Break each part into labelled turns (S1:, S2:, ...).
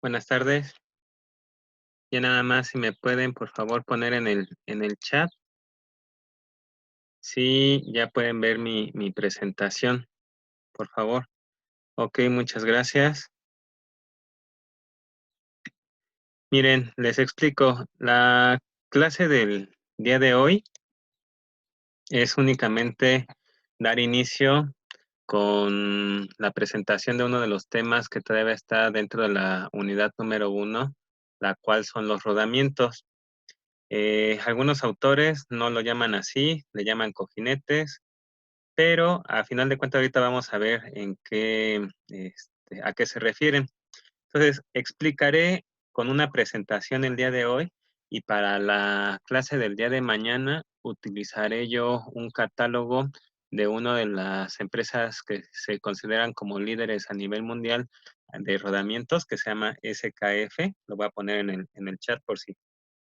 S1: Buenas tardes. Ya nada más si me pueden, por favor, poner en el chat, si ya pueden ver mi presentación, por favor. Ok, muchas gracias. Miren, les explico. La clase del día de hoy es únicamente dar inicio con la presentación de uno de los temas que todavía está dentro de la unidad número 1, la cual son los rodamientos. Algunos autores no lo llaman así, le llaman cojinetes. Pero a final de cuentas ahorita vamos a ver a qué se refieren. Entonces, explicaré con una presentación el día de hoy y para la clase del día de mañana utilizaré yo un catálogo de una de las empresas que se consideran como líderes a nivel mundial de rodamientos que se llama SKF. Lo voy a poner en el chat por si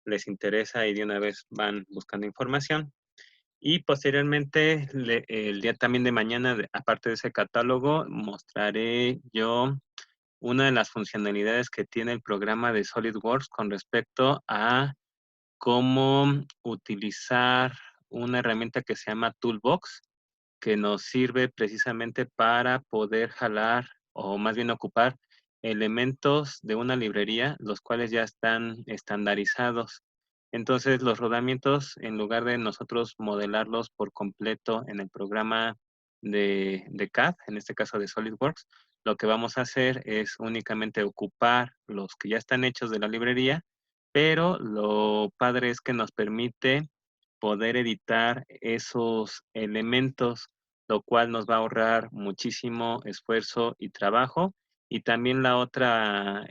S1: les interesa y de una vez van buscando información. Y posteriormente, el día también de mañana, aparte de ese catálogo, mostraré yo una de las funcionalidades que tiene el programa de SolidWorks con respecto a cómo utilizar una herramienta que se llama Toolbox, que nos sirve precisamente para poder jalar o más bien ocupar elementos de una librería, los cuales ya están estandarizados. Entonces, los rodamientos, en lugar de nosotros modelarlos por completo en el programa de CAD, en este caso de SolidWorks, lo que vamos a hacer es únicamente ocupar los que ya están hechos de la librería, pero lo padre es que nos permite poder editar esos elementos, lo cual nos va a ahorrar muchísimo esfuerzo y trabajo. Y también la otra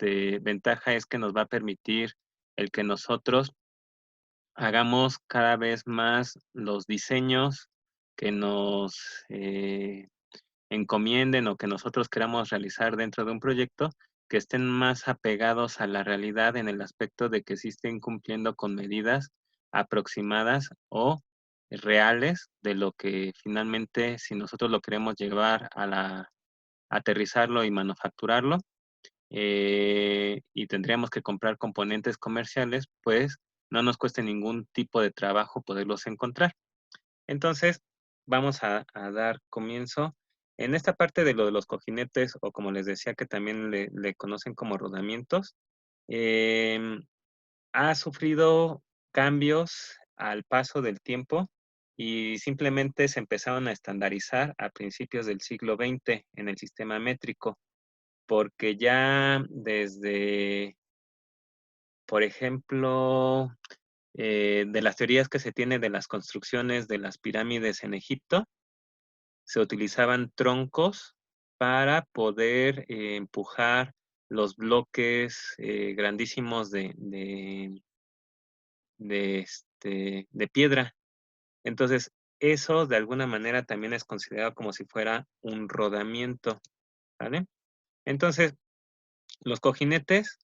S1: ventaja es que nos va a permitir el que nosotros hagamos cada vez más los diseños que nos encomienden o que nosotros queramos realizar dentro de un proyecto, que estén más apegados a la realidad en el aspecto de que sí estén cumpliendo con medidas aproximadas o reales de lo que finalmente, si nosotros lo queremos llevar aterrizarlo y manufacturarlo, y tendríamos que comprar componentes comerciales, pues no nos cueste ningún tipo de trabajo poderlos encontrar. Entonces, vamos a dar comienzo. En esta parte de lo de los cojinetes, o como les decía, que también le conocen como rodamientos, em, ha sufrido cambios al paso del tiempo y simplemente se empezaron a estandarizar a principios del siglo XX en el sistema métrico, porque ya desde, por ejemplo, de las teorías que se tiene de las construcciones de las pirámides en Egipto, se utilizaban troncos para poder empujar los bloques grandísimos de piedra. Entonces, eso de alguna manera también es considerado como si fuera un rodamiento, ¿vale? Entonces, los cojinetes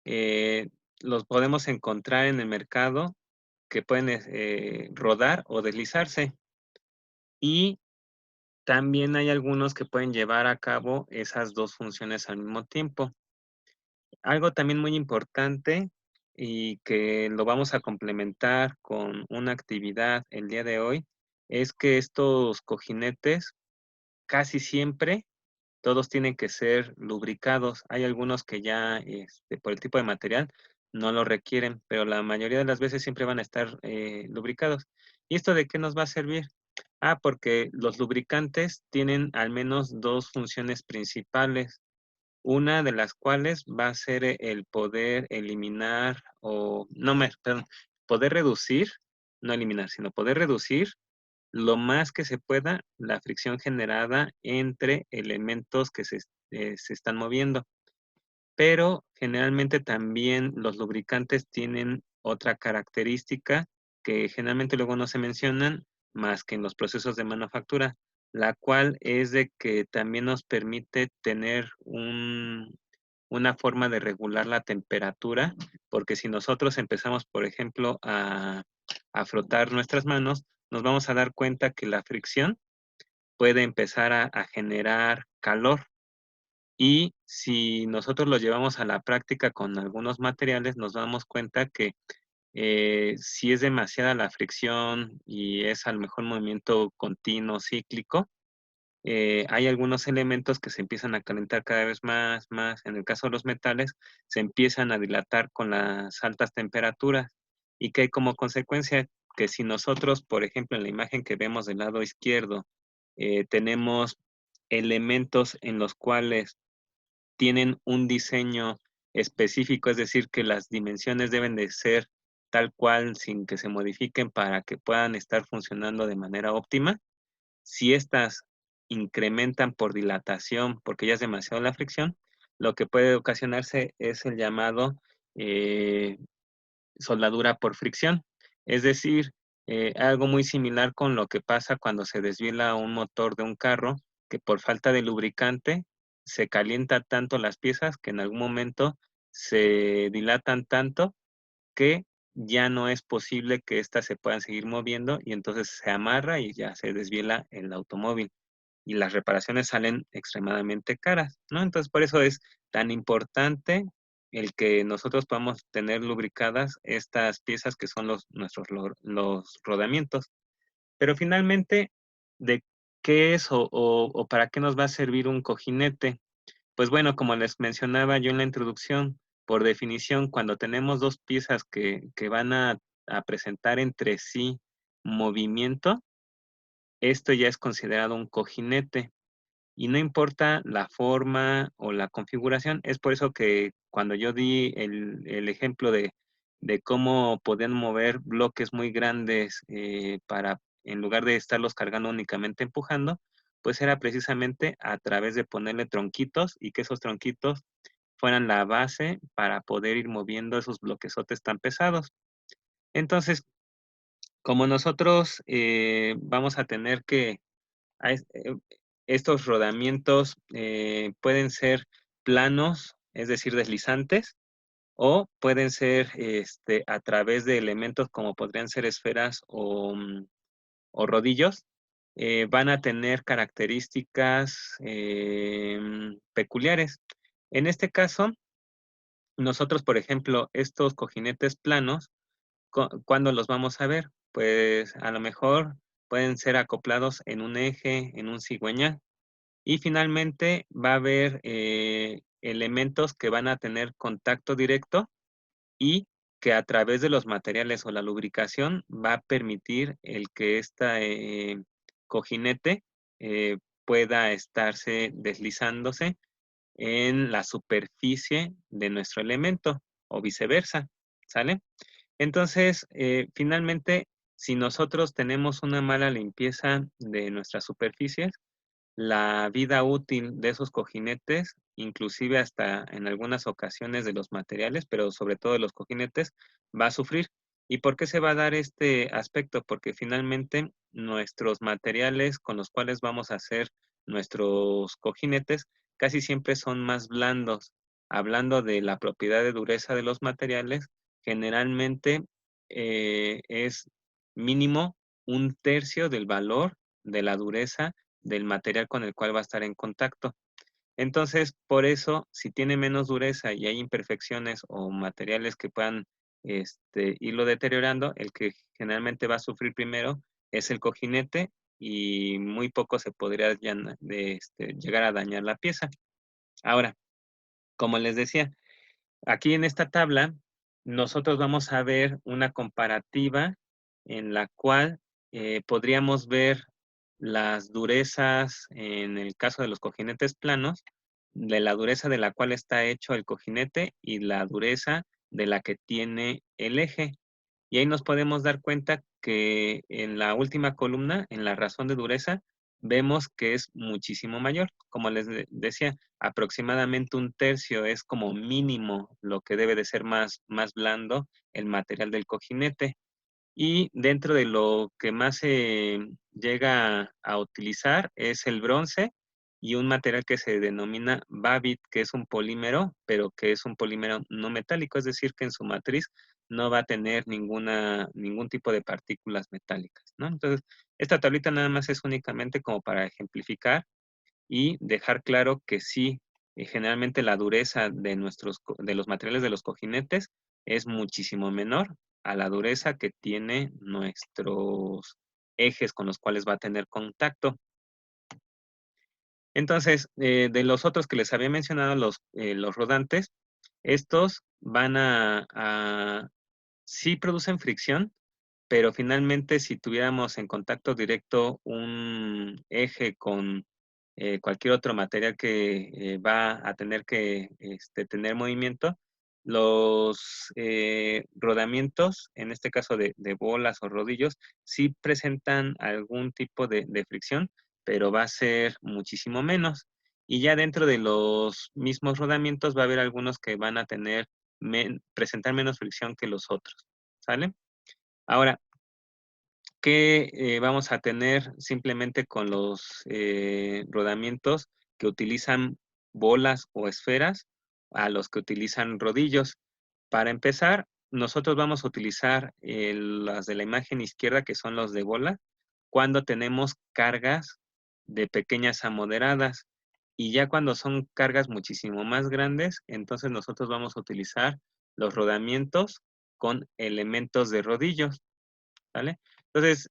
S1: eh, los podemos encontrar en el mercado que pueden rodar o deslizarse. Y también hay algunos que pueden llevar a cabo esas 2 funciones al mismo tiempo. Algo también muy importante y que lo vamos a complementar con una actividad el día de hoy, es que estos cojinetes casi siempre todos tienen que ser lubricados. Hay algunos que ya, por el tipo de material, no lo requieren, pero la mayoría de las veces siempre van a estar lubricados. ¿Y esto de qué nos va a servir? Porque los lubricantes tienen al menos 2 funciones principales, una de las cuales va a ser el poder eliminar o no me perdón, poder reducir, no eliminar, sino poder reducir lo más que se pueda la fricción generada entre elementos que se están moviendo. Pero generalmente también los lubricantes tienen otra característica que generalmente luego no se mencionan más que en los procesos de manufactura, la cual es de que también nos permite tener una forma de regular la temperatura, porque si nosotros empezamos, por ejemplo, a frotar nuestras manos, nos vamos a dar cuenta que la fricción puede empezar a generar calor. Y si nosotros lo llevamos a la práctica con algunos materiales, nos damos cuenta que si es demasiada la fricción y es a lo mejor movimiento continuo, cíclico, hay algunos elementos que se empiezan a calentar cada vez más, más. En el caso de los metales, se empiezan a dilatar con las altas temperaturas y que hay como consecuencia que si nosotros, por ejemplo, en la imagen que vemos del lado izquierdo, tenemos elementos en los cuales tienen un diseño específico, es decir, que las dimensiones deben de ser tal cual sin que se modifiquen para que puedan estar funcionando de manera óptima. Si estas incrementan por dilatación, porque ya es demasiado la fricción, lo que puede ocasionarse es el llamado eh, soldadura por fricción. Es decir, algo muy similar con lo que pasa cuando se desviela un motor de un carro, que por falta de lubricante se calienta tanto las piezas que en algún momento se dilatan tanto que ya no es posible que éstas se puedan seguir moviendo y entonces se amarra y ya se desviela el automóvil y las reparaciones salen extremadamente caras, ¿no? Entonces, por eso es tan importante el que nosotros podamos tener lubricadas estas piezas que son los rodamientos. Pero finalmente, ¿de qué es o para qué nos va a servir un cojinete? Pues bueno, como les mencionaba yo en la introducción, por definición, cuando tenemos 2 piezas que van a presentar entre sí movimiento, esto ya es considerado un cojinete. Y no importa la forma o la configuración, es por eso que cuando yo di el ejemplo de cómo podían mover bloques muy grandes, para en lugar de estarlos cargando únicamente empujando, pues era precisamente a través de ponerle tronquitos y que esos tronquitos fueran la base para poder ir moviendo esos bloquesotes tan pesados. Entonces, como nosotros, vamos a tener que a es estos rodamientos, pueden ser planos, es decir, deslizantes, o pueden ser, a través de elementos como podrían ser esferas o rodillos, van a tener características, peculiares. En este caso, nosotros, por ejemplo, estos cojinetes planos, ¿cuándo los vamos a ver? Pues, a lo mejor pueden ser acoplados en un eje, en un cigüeñal. Y finalmente va a haber, elementos que van a tener contacto directo y que a través de los materiales o la lubricación va a permitir el que esta, cojinete, pueda estarse deslizándose en la superficie de nuestro elemento o viceversa, ¿sale? Entonces, finalmente, si nosotros tenemos una mala limpieza de nuestras superficies, la vida útil de esos cojinetes, inclusive hasta en algunas ocasiones de los materiales, pero sobre todo de los cojinetes, va a sufrir. ¿Y por qué se va a dar este aspecto? Porque finalmente nuestros materiales con los cuales vamos a hacer nuestros cojinetes casi siempre son más blandos. Hablando de la propiedad de dureza de los materiales, generalmente es mínimo un tercio del valor de la dureza del material con el cual va a estar en contacto. Entonces, por eso, si tiene menos dureza y hay imperfecciones o materiales que puedan irlo deteriorando, el que generalmente va a sufrir primero es el cojinete y muy poco se podría llegar a dañar la pieza. Ahora, como les decía, aquí en esta tabla, nosotros vamos a ver una comparativa en la cual podríamos ver las durezas, en el caso de los cojinetes planos, de la dureza de la cual está hecho el cojinete y la dureza de la que tiene el eje. Y ahí nos podemos dar cuenta que en la última columna, en la razón de dureza, vemos que es muchísimo mayor. Como les decía, aproximadamente un tercio es como mínimo lo que debe de ser más blando el material del cojinete. Y dentro de lo que más se llega a utilizar es el bronce y un material que se denomina Babbitt, que es un polímero, pero que es un polímero no metálico, es decir, que en su matriz no va a tener ningún tipo de partículas metálicas, ¿no? Entonces, esta tablita nada más es únicamente como para ejemplificar y dejar claro que sí, generalmente la dureza de de los materiales de los cojinetes es muchísimo menor a la dureza que tiene nuestros ejes con los cuales va a tener contacto. Entonces, de los otros que les había mencionado, los rodantes, estos van sí producen fricción, pero finalmente si tuviéramos en contacto directo un eje con cualquier otro material que va a tener que tener movimiento, los rodamientos, en este caso de bolas o rodillos, sí presentan algún tipo de fricción, pero va a ser muchísimo menos. Y ya dentro de los mismos rodamientos va a haber algunos que van a presentar menos fricción que los otros, ¿sale? Ahora, ¿qué vamos a tener simplemente con los rodamientos que utilizan bolas o esferas a los que utilizan rodillos? Para empezar, nosotros vamos a utilizar las de la imagen izquierda, que son los de bola, cuando tenemos cargas de pequeñas a moderadas. Y ya cuando son cargas muchísimo más grandes, entonces nosotros vamos a utilizar los rodamientos con elementos de rodillos. ¿Vale? Entonces,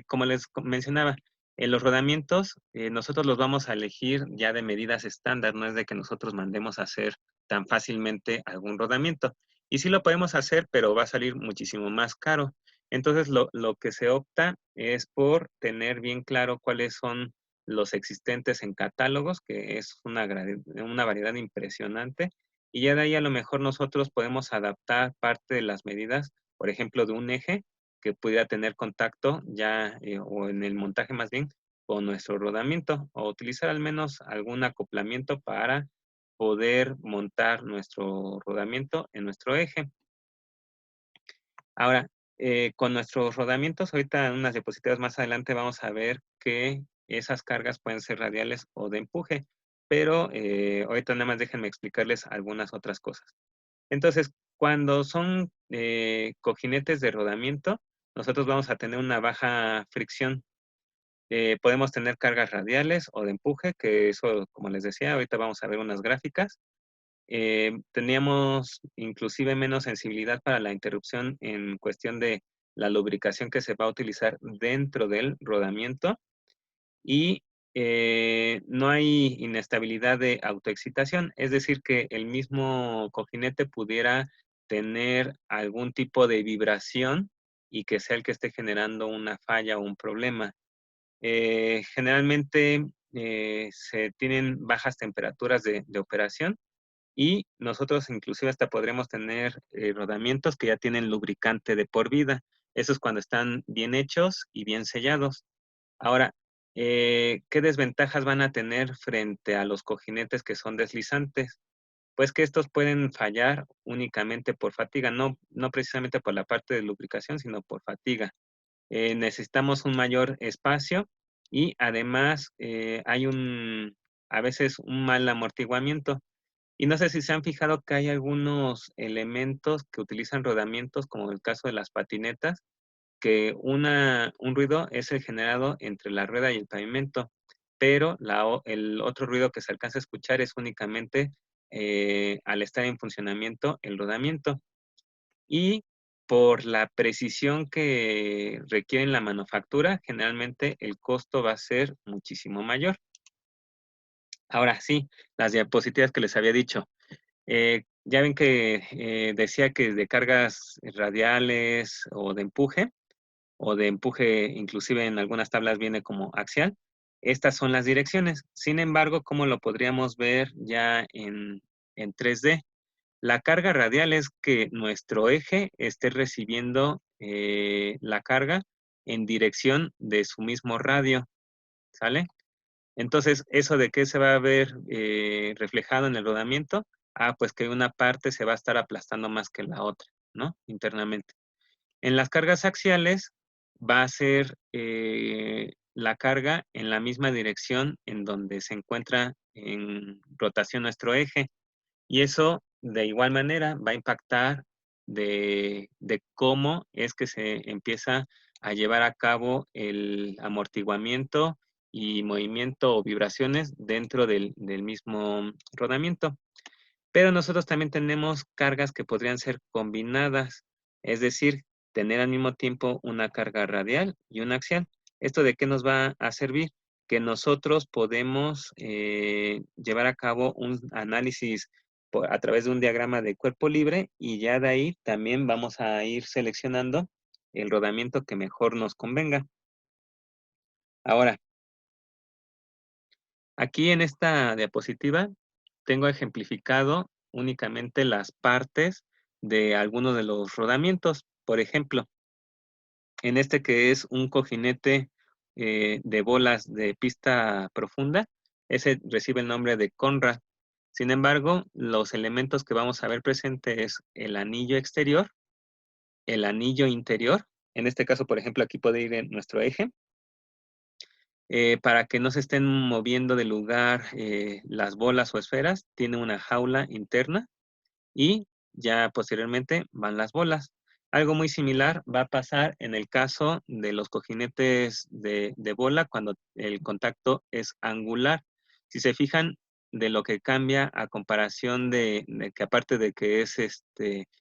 S1: como les mencionaba, en los rodamientos nosotros los vamos a elegir ya de medidas estándar, no es de que nosotros mandemos a hacer tan fácilmente algún rodamiento. Y sí lo podemos hacer, pero va a salir muchísimo más caro. Entonces, lo que se opta es por tener bien claro cuáles son los existentes en catálogos, que es una variedad impresionante. Y ya de ahí a lo mejor nosotros podemos adaptar parte de las medidas, por ejemplo, de un eje que pudiera tener contacto ya, o en el montaje más bien, con nuestro rodamiento, o utilizar al menos algún acoplamiento para poder montar nuestro rodamiento en nuestro eje. Ahora, con nuestros rodamientos, ahorita en unas diapositivas más adelante vamos a ver que esas cargas pueden ser radiales o de empuje, pero ahorita nada más déjenme explicarles algunas otras cosas. Entonces, cuando son cojinetes de rodamiento, nosotros vamos a tener una baja fricción. Podemos tener cargas radiales o de empuje, que eso, como les decía, ahorita vamos a ver unas gráficas. Teníamos inclusive menos sensibilidad para la interrupción en cuestión de la lubricación que se va a utilizar dentro del rodamiento y no hay inestabilidad de autoexcitación, es decir, que el mismo cojinete pudiera tener algún tipo de vibración y que sea el que esté generando una falla o un problema. Generalmente se tienen bajas temperaturas de operación y nosotros inclusive hasta podremos tener rodamientos que ya tienen lubricante de por vida. Eso es cuando están bien hechos y bien sellados. Ahora, ¿qué desventajas van a tener frente a los cojinetes que son deslizantes? Pues que estos pueden fallar únicamente por fatiga, no precisamente por la parte de lubricación, sino por fatiga. Necesitamos un mayor espacio y además hay a veces un mal amortiguamiento. Y no sé si se han fijado que hay algunos elementos que utilizan rodamientos, como el caso de las patinetas, que un ruido es el generado entre la rueda y el pavimento, pero el otro ruido que se alcanza a escuchar es únicamente al estar en funcionamiento el rodamiento. Y por la precisión que requiere en la manufactura, generalmente el costo va a ser muchísimo mayor. Ahora sí, las diapositivas que les había dicho. Ya ven que decía que de cargas radiales o de empuje, inclusive en algunas tablas viene como axial. Estas son las direcciones. Sin embargo, ¿cómo lo podríamos ver ya en 3D? La carga radial es que nuestro eje esté recibiendo la carga en dirección de su mismo radio, ¿sale? Entonces, ¿eso de qué se va a ver reflejado en el rodamiento? Ah, pues que una parte se va a estar aplastando más que la otra, ¿no? Internamente. En las cargas axiales va a ser la carga en la misma dirección en donde se encuentra en rotación nuestro eje. Y eso, de igual manera, va a impactar de cómo es que se empieza a llevar a cabo el amortiguamiento y movimiento o vibraciones dentro del mismo rodamiento. Pero nosotros también tenemos cargas que podrían ser combinadas, es decir, tener al mismo tiempo una carga radial y una axial. ¿Esto de qué nos va a servir? Que nosotros podemos llevar a cabo un análisis a través de un diagrama de cuerpo libre y ya de ahí también vamos a ir seleccionando el rodamiento que mejor nos convenga. Ahora, aquí en esta diapositiva tengo ejemplificado únicamente las partes de algunos de los rodamientos. Por ejemplo, en este que es un cojinete de bolas de pista profunda, ese recibe el nombre de Conrad. Sin embargo, los elementos que vamos a ver presente es el anillo exterior, el anillo interior. En este caso, por ejemplo, aquí puede ir en nuestro eje, para que no se estén moviendo de lugar las bolas o esferas, tiene una jaula interna y ya posteriormente van las bolas. Algo muy similar va a pasar en el caso de los cojinetes de bola cuando el contacto es angular. Si se fijan, de lo que cambia a comparación de que aparte de que es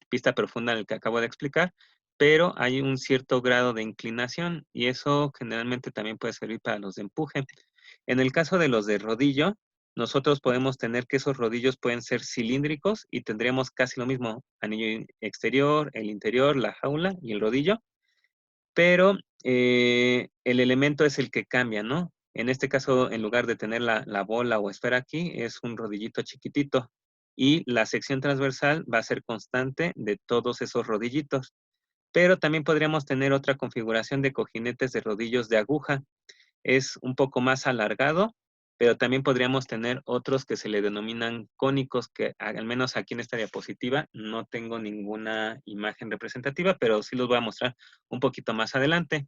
S1: pista profunda el que acabo de explicar, pero hay un cierto grado de inclinación y eso generalmente también puede servir para los de empuje. En el caso de los de rodillo, nosotros podemos tener que esos rodillos pueden ser cilíndricos y tendríamos casi lo mismo, anillo exterior, el interior, la jaula y el rodillo, pero el elemento es el que cambia, ¿no? En este caso, en lugar de tener la bola o esfera aquí, es un rodillito chiquitito y la sección transversal va a ser constante de todos esos rodillitos. Pero también podríamos tener otra configuración de cojinetes de rodillos de aguja, es un poco más alargado, pero también podríamos tener otros que se le denominan cónicos, que al menos aquí en esta diapositiva no tengo ninguna imagen representativa, pero sí los voy a mostrar un poquito más adelante.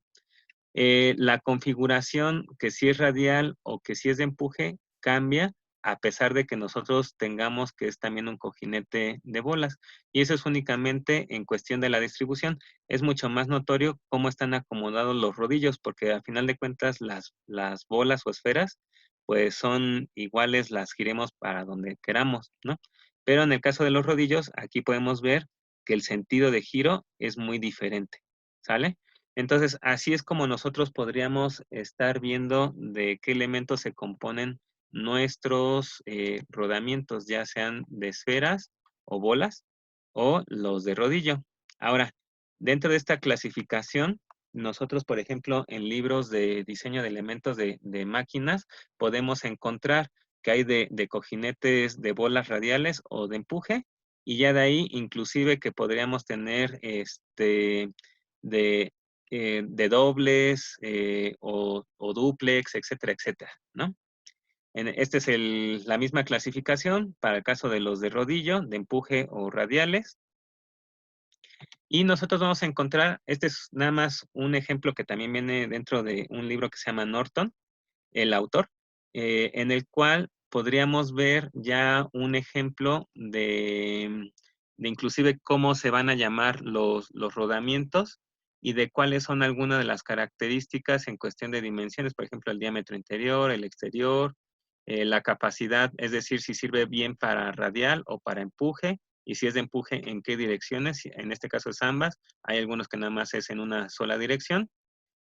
S1: La configuración, que si es radial o que si es de empuje, cambia a pesar de que nosotros tengamos que es también un cojinete de bolas. Y eso es únicamente en cuestión de la distribución. Es mucho más notorio cómo están acomodados los rodillos, porque al final de cuentas las bolas o esferas, pues son iguales, las giremos para donde queramos, ¿no? Pero en el caso de los rodillos, aquí podemos ver que el sentido de giro es muy diferente, ¿sale? Entonces, así es como nosotros podríamos estar viendo de qué elementos se componen nuestros rodamientos, ya sean de esferas o bolas o los de rodillo. Ahora, dentro de esta clasificación, nosotros, por ejemplo, en libros de diseño de elementos de máquinas, podemos encontrar que hay de cojinetes de bolas radiales o de empuje, y ya de ahí, inclusive que podríamos tener de de dobles o dúplex, etcétera, etcétera, ¿no? Este es la misma clasificación para el caso de los de rodillo, de empuje o radiales. Y nosotros vamos a encontrar, este es nada más un ejemplo que también viene dentro de un libro que se llama Norton, el autor, en el cual podríamos ver ya un ejemplo de inclusive cómo se van a llamar los rodamientos y de cuáles son algunas de las características en cuestión de dimensiones, por ejemplo, el diámetro interior, el exterior, la capacidad, es decir, si sirve bien para radial o para empuje, y si es de empuje, en qué direcciones, en este caso es ambas, hay algunos que nada más es en una sola dirección,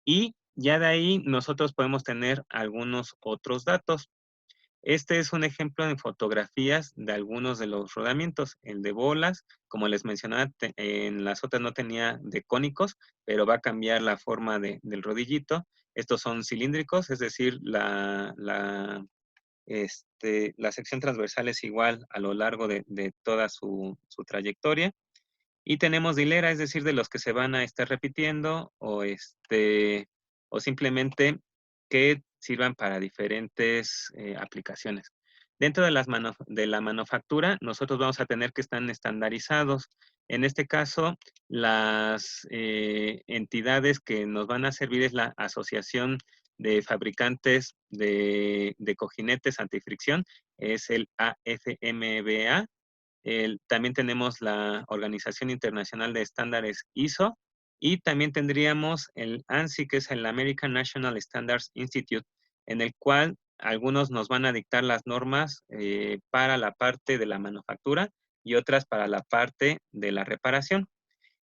S1: y ya de ahí nosotros podemos tener algunos otros datos. Este es un ejemplo en fotografías de algunos de los rodamientos. El de bolas, como les mencionaba, en las otras no tenía de cónicos, pero va a cambiar la forma del rodillito. Estos son cilíndricos, es decir, la sección transversal es igual a lo largo de toda su trayectoria. Y tenemos de hilera, es decir, de los que se van a estar repitiendo o simplemente que sirvan para diferentes aplicaciones. Dentro de la manufactura, nosotros vamos a tener que estar estandarizados. En este caso, las entidades que nos van a servir es la Asociación de Fabricantes de Cojinetes Antifricción, es el AFMBA. También tenemos la Organización Internacional de Estándares ISO y también tendríamos el ANSI, que es el American National Standards Institute. en el cual algunos nos van a dictar las normas para la parte de la manufactura y otras para la parte de la reparación.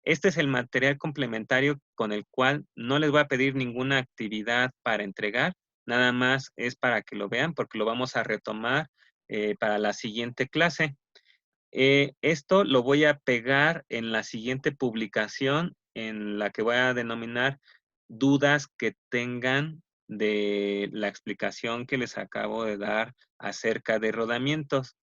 S1: Este es el material complementario con el cual no les voy a pedir ninguna actividad para entregar, nada más es para que lo vean porque lo vamos a retomar para la siguiente clase. Esto lo voy a pegar en la siguiente publicación en la que voy a denominar dudas que tengan de la explicación que les acabo de dar acerca de rodamientos.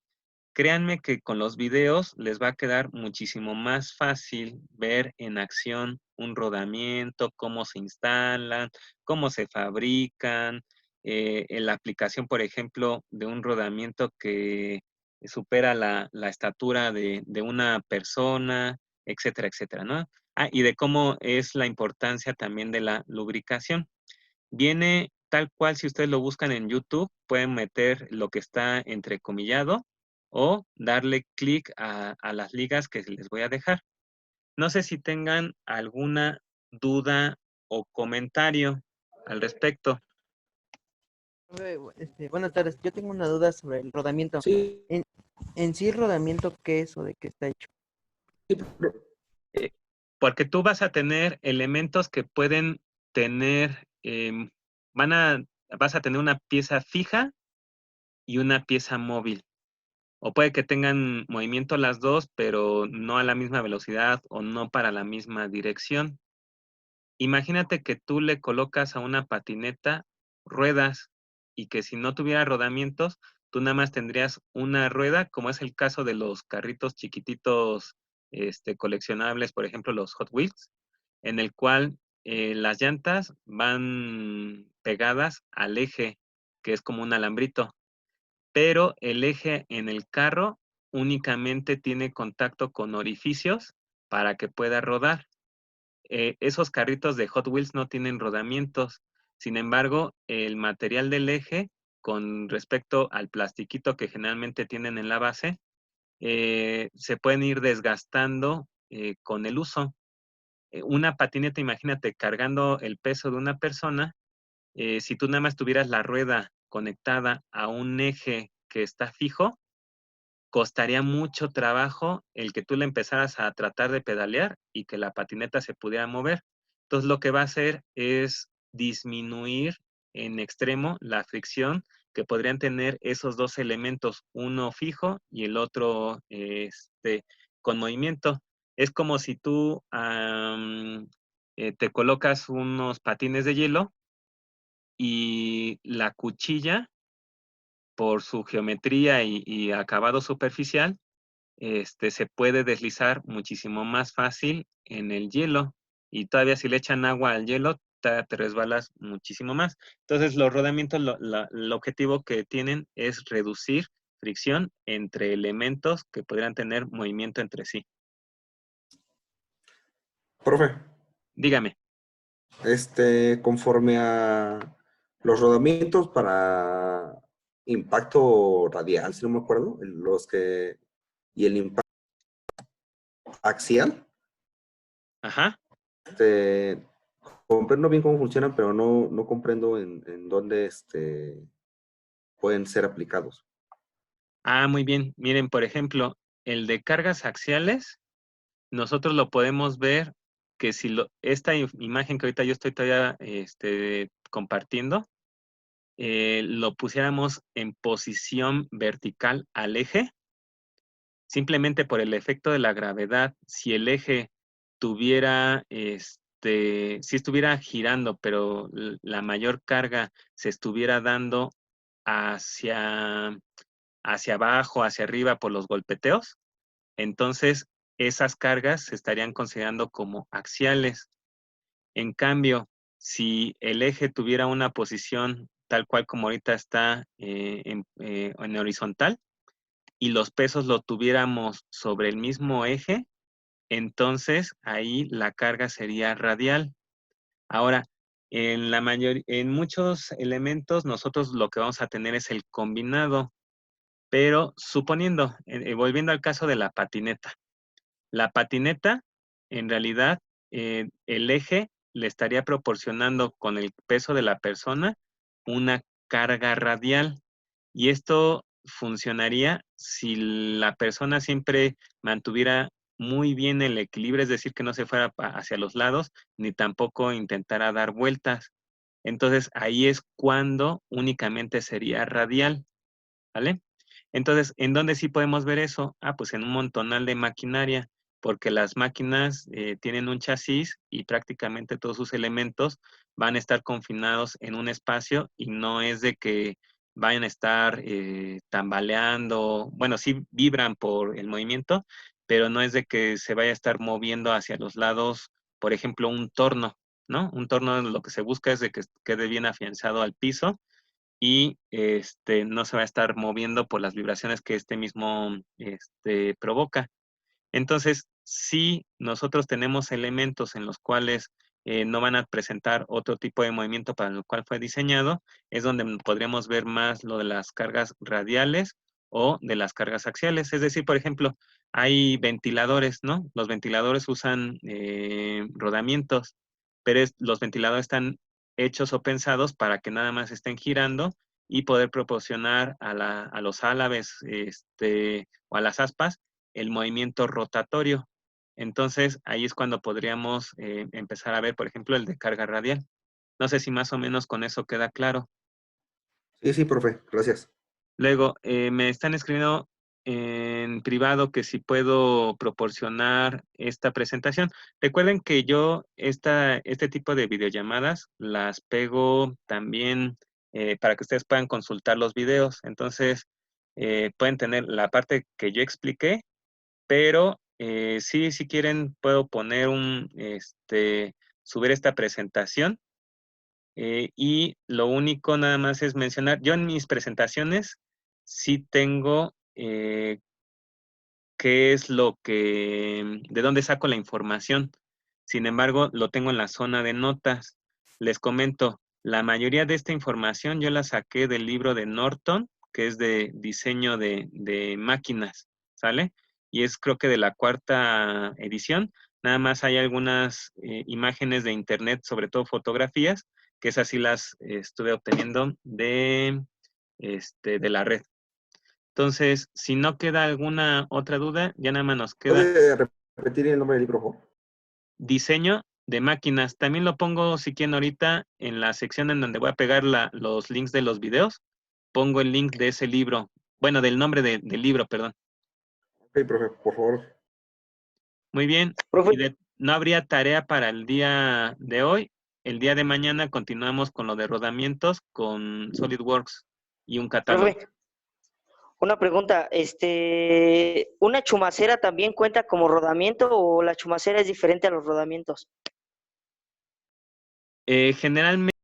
S1: Créanme que con los videos les va a quedar muchísimo más fácil ver en acción un rodamiento, cómo se instalan, cómo se fabrican, en la aplicación, por ejemplo, de un rodamiento que supera la estatura de una persona, etcétera, etcétera, ¿no? Ah, y de cómo es la importancia también de la lubricación. Viene tal cual, si ustedes lo buscan en YouTube, pueden meter lo que está entrecomillado o darle clic a las ligas que les voy a dejar. No sé si tengan alguna duda o comentario al respecto.
S2: Buenas tardes. Yo tengo una duda sobre el rodamiento.
S3: Sí,
S2: En, en sí, el rodamiento, ¿qué es o de qué está hecho?
S1: Eh, Porque tú vas a tener elementos que pueden tener, vas a tener una pieza fija y una pieza móvil. O puede que tengan movimiento las dos, pero no a la misma velocidad o no para la misma dirección. Imagínate que tú le colocas a una patineta ruedas y que si no tuviera rodamientos, tú nada más tendrías una rueda, como es el caso de los carritos chiquititos, coleccionables, por ejemplo, los Hot Wheels, en el cual las llantas van pegadas al eje, que es como un alambrito, pero el eje en el carro únicamente tiene contacto con orificios para que pueda rodar. Esos carritos de Hot Wheels no tienen rodamientos. Sin embargo, el material del eje, con respecto al plastiquito que generalmente tienen en la base, se pueden ir desgastando con el uso. Una patineta, imagínate, cargando el peso de una persona, si tú nada más tuvieras la rueda conectada a un eje que está fijo, costaría mucho trabajo el que tú le empezaras a tratar de pedalear y que la patineta se pudiera mover. Entonces, lo que va a hacer es disminuir en extremo la fricción que podrían tener esos dos elementos, uno fijo y el otro con movimiento. Es como si tú te colocas unos patines de hielo y la cuchilla, por su geometría y acabado superficial, se puede deslizar muchísimo más fácil en el hielo. Y todavía si le echan agua al hielo, te resbalas muchísimo más. Entonces, los rodamientos, el objetivo que tienen es reducir fricción entre elementos que podrían tener movimiento entre sí.
S3: profe,
S1: Dígame.
S3: conforme a los rodamientos para impacto radial, si no me acuerdo, y el impacto axial,
S1: Ajá.
S3: este, comprendo bien cómo funcionan, pero no comprendo en dónde pueden ser aplicados.
S1: Ah, muy bien. Miren, por ejemplo, el de cargas axiales, nosotros lo podemos ver que si esta imagen que ahorita yo estoy todavía compartiendo, lo pusiéramos en posición vertical al eje, simplemente por el efecto de la gravedad, si el eje tuviera, si estuviera girando, pero la mayor carga se estuviera dando hacia, hacia abajo, hacia arriba por los golpeteos, entonces esas cargas se estarían considerando como axiales. En cambio, si el eje tuviera una posición tal cual como ahorita está en horizontal y los pesos lo tuviéramos sobre el mismo eje, entonces ahí la carga sería radial. Ahora, en muchos elementos nosotros lo que vamos a tener es el combinado, pero suponiendo, volviendo al caso de la patineta. La patineta, en realidad, el eje le estaría proporcionando con el peso de la persona una carga radial. Y esto funcionaría si la persona siempre mantuviera muy bien el equilibrio, es decir, que no se fuera hacia los lados, ni tampoco intentara dar vueltas. Entonces, ahí es cuando únicamente sería radial, ¿vale? Entonces, ¿en dónde sí podemos ver eso? Pues en un montonal de maquinaria, porque las máquinas tienen un chasis y prácticamente todos sus elementos van a estar confinados en un espacio y no es de que vayan a estar tambaleando, bueno, sí vibran por el movimiento, pero no es de que se vaya a estar moviendo hacia los lados, por ejemplo, un torno, ¿no? Un torno lo que se busca es de que quede bien afianzado al piso y no se va a estar moviendo por las vibraciones que este mismo provoca. Entonces, si nosotros tenemos elementos en los cuales no van a presentar otro tipo de movimiento para el cual fue diseñado, es donde podríamos ver más lo de las cargas radiales o de las cargas axiales. Es decir, por ejemplo, hay ventiladores, ¿no? Los ventiladores usan rodamientos, pero los ventiladores están hechos o pensados para que nada más estén girando y poder proporcionar a los álabes o a las aspas el movimiento rotatorio. Entonces, ahí es cuando podríamos empezar a ver, por ejemplo, el de carga radial. No sé si más o menos con eso queda claro.
S3: Sí, sí, profe, gracias.
S1: Luego, me están escribiendo en privado que si puedo proporcionar esta presentación. Recuerden que yo este tipo de videollamadas las pego también para que ustedes puedan consultar los videos. Entonces, pueden tener la parte que yo expliqué, pero sí, si quieren, puedo poner subir esta presentación. Y lo único nada más es mencionar, yo en mis presentaciones sí tengo qué es de dónde saco la información. Sin embargo, lo tengo en la zona de notas. Les comento, la mayoría de esta información yo la saqué del libro de Norton, que es de diseño de máquinas, ¿sale? Y es creo que de la 4ª edición. Nada más hay algunas imágenes de internet, sobre todo fotografías, que esas sí las estuve obteniendo de la red. Entonces, si no queda alguna otra duda, ya nada más nos queda
S3: ¿Puede repetir el nombre del libro, por favor?
S1: diseño de máquinas. También lo pongo, si quieren, ahorita en la sección en donde voy a pegar los links de los videos. Pongo el link de ese libro. Bueno, del nombre del libro, perdón.
S3: Ok, profe, por favor.
S1: Muy bien.
S2: Profe,
S1: Y no habría tarea para el día de hoy. El día de mañana continuamos con lo de rodamientos con SolidWorks y un catálogo.
S2: profe, una pregunta, ¿una chumacera también cuenta como rodamiento o la chumacera es diferente a los rodamientos?
S1: Generalmente